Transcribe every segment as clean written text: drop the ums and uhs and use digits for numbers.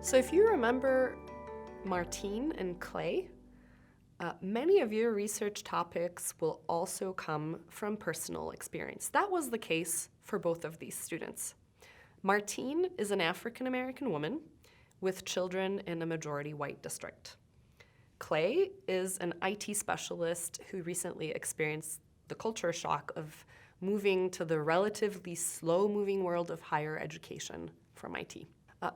So if you remember Martine and Clay, many of your research topics will also come from personal experience. That was the case for both of these students. Martine is an African-American woman with children in a majority white district. Clay is an IT specialist who recently experienced the culture shock of moving to the relatively slow-moving world of higher education from IT.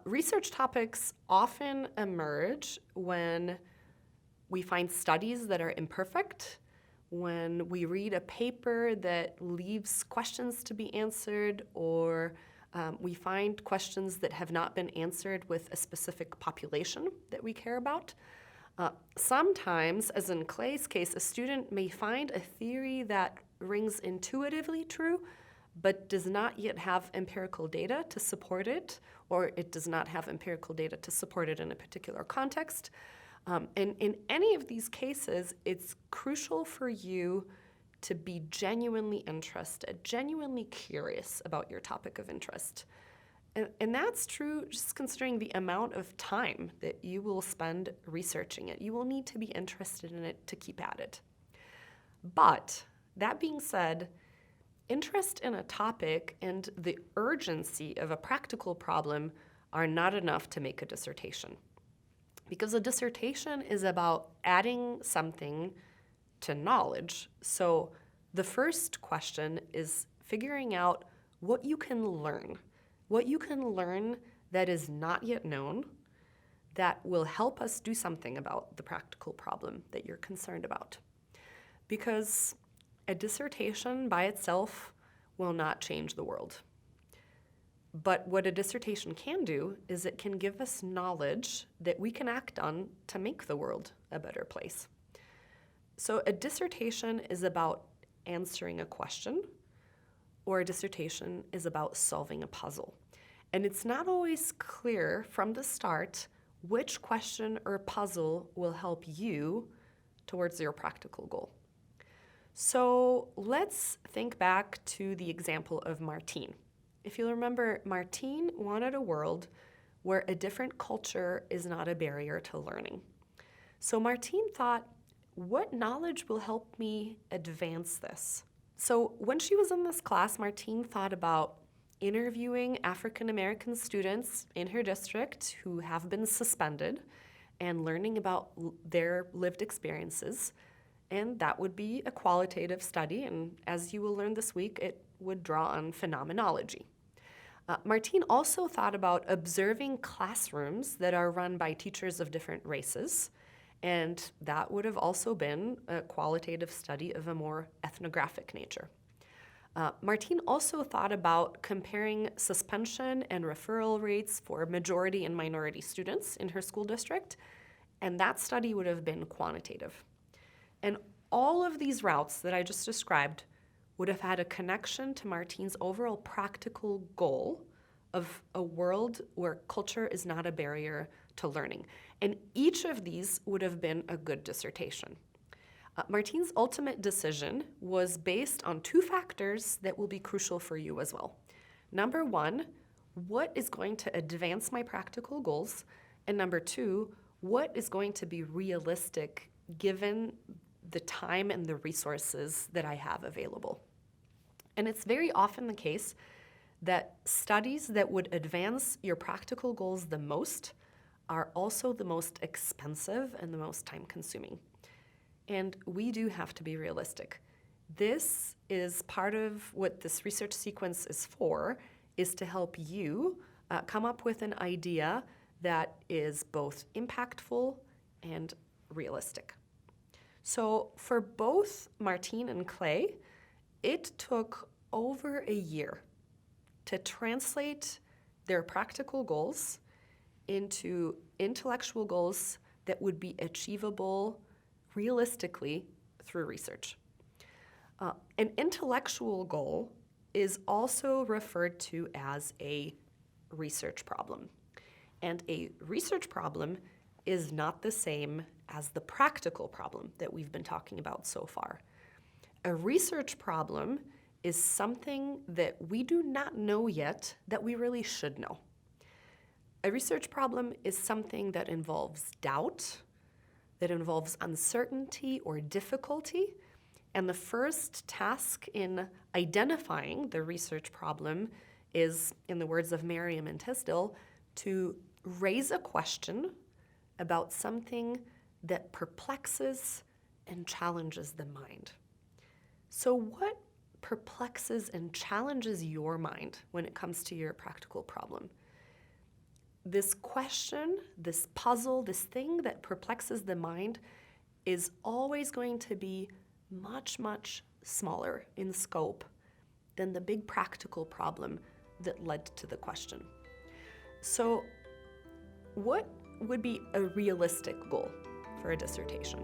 Research topics often emerge when we find studies that are imperfect, when we read a paper that leaves questions to be answered, or we find questions that have not been answered with a specific population that we care about. Sometimes, as in Clay's case, a student may find a theory that rings intuitively true, but does not yet have empirical data to support it, or it does not have empirical data to support it in a particular context. And in any of these cases, it's crucial for you to be genuinely interested, genuinely curious about your topic of interest. And that's true just considering the amount of time that you will spend researching it. You will need to be interested in it to keep at it. But that being said, interest in a topic and the urgency of a practical problem are not enough to make a dissertation. Because a dissertation is about adding something to knowledge. So the first question is figuring out what you can learn that is not yet known, that will help us do something about the practical problem that you're concerned about. Because a dissertation by itself will not change the world. But what a dissertation can do is it can give us knowledge that we can act on to make the world a better place. So a dissertation is about answering a question, or a dissertation is about solving a puzzle. And it's not always clear from the start which question or puzzle will help you towards your practical goal. So let's think back to the example of Martine. If you'll remember, Martine wanted a world where a different culture is not a barrier to learning. So Martine thought, what knowledge will help me advance this? So when she was in this class, Martine thought about interviewing African-American students in her district who have been suspended and learning about their lived experiences. And that would be a qualitative study, and as you will learn this week, it would draw on phenomenology. Martine also thought about observing classrooms that are run by teachers of different races, and that would have also been a qualitative study of a more ethnographic nature. Martine also thought about comparing suspension and referral rates for majority and minority students in her school district, and that study would have been quantitative. And all of these routes that I just described would have had a connection to Martine's overall practical goal of a world where culture is not a barrier to learning. And each of these would have been a good dissertation. Martine's ultimate decision was based on two factors that will be crucial for you as well. Number one, what is going to advance my practical goals? And number two, what is going to be realistic given the time and the resources that I have available? And it's very often the case that studies that would advance your practical goals the most are also the most expensive and the most time-consuming. And we do have to be realistic. This is part of what this research sequence is for, is to help you come up with an idea that is both impactful and realistic. So for both Martine and Clay, it took over a year to translate their practical goals into intellectual goals that would be achievable realistically through research. An intellectual goal is also referred to as a research problem. And a research problem is not the same as the practical problem that we've been talking about so far. A research problem is something that we do not know yet that we really should know. A research problem is something that involves doubt, that involves uncertainty or difficulty, and the first task in identifying the research problem is, in the words of Merriam and Tisdale, to raise a question about something that perplexes and challenges the mind. So what perplexes and challenges your mind when it comes to your practical problem? This question, this puzzle, this thing that perplexes the mind is always going to be much, much smaller in scope than the big practical problem that led to the question. So what would be a realistic goal for a dissertation?